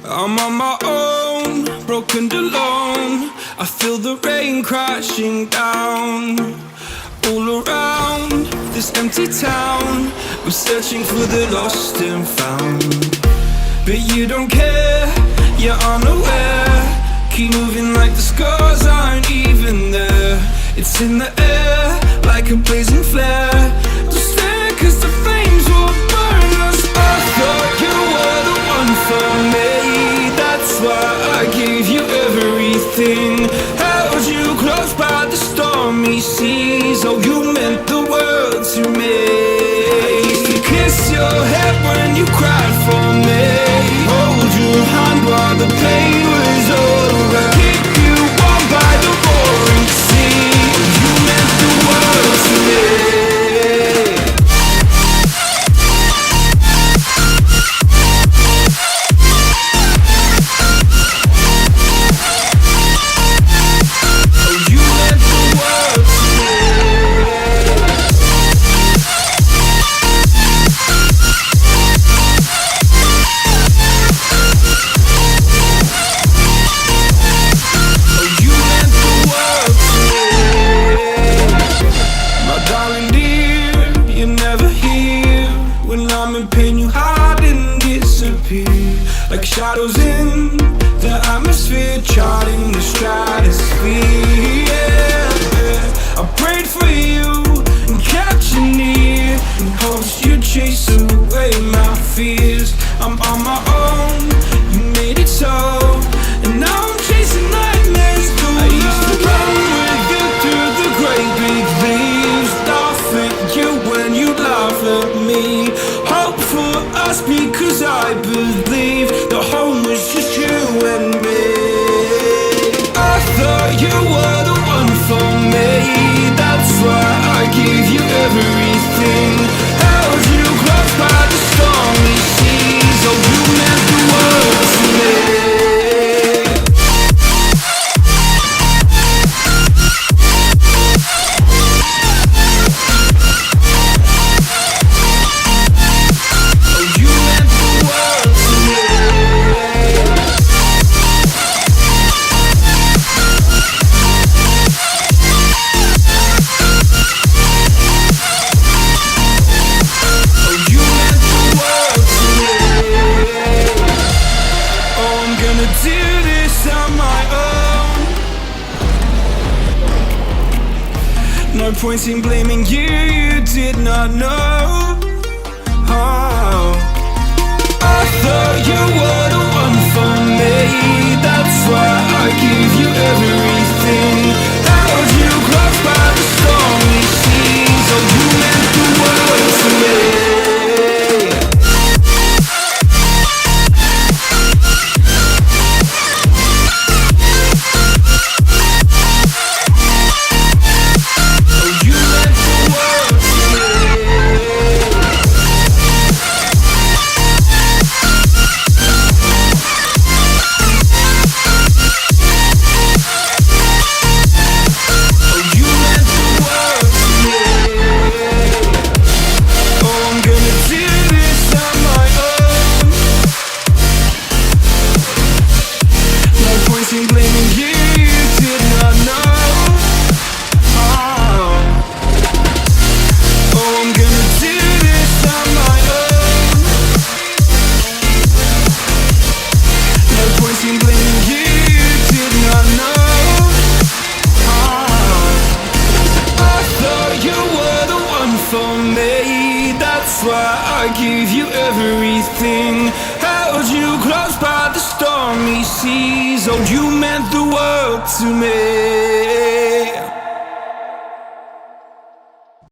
I'm on my own, broken and alone. I feel the rain crashing down all around this empty town. I'm searching for the lost and found, but you don't care, you're unaware. Keep moving like the scars aren't even there. It's in the air like a blazing flare. Don't stare cause the flames will burn us. I thought you were the one for me, that's why I gave you everything. Held you close by the stormy seas. Oh, you meant the world to me. I used to kiss your head when you cried for me, hold your hand while the pain was over, keep you warm by the roaring sea. You meant the world to me. Like shadows in the atmosphere, charting the stratosphere. Yeah. I prayed for you and kept you near, in hopes you'd chase away my fears. I'm on my own, you made it so, and now I'm chasing nightmares through. I used to run with you through the great big leaves, laugh at you when you laugh at me. Hope for us because I believe the home was just you and me. I thought you were the one for me, that's why I gave you everything. Held you close by the stormy seas. Oh, you meant the world to me. No point in blaming you, you did not know. Oh. I thought you were the one for me, that's why I gave you everything. Held you close by the stormy seas. Oh, you meant the world to me. I gave you everything, held you close by the stormy seas. Oh, you meant the world to me.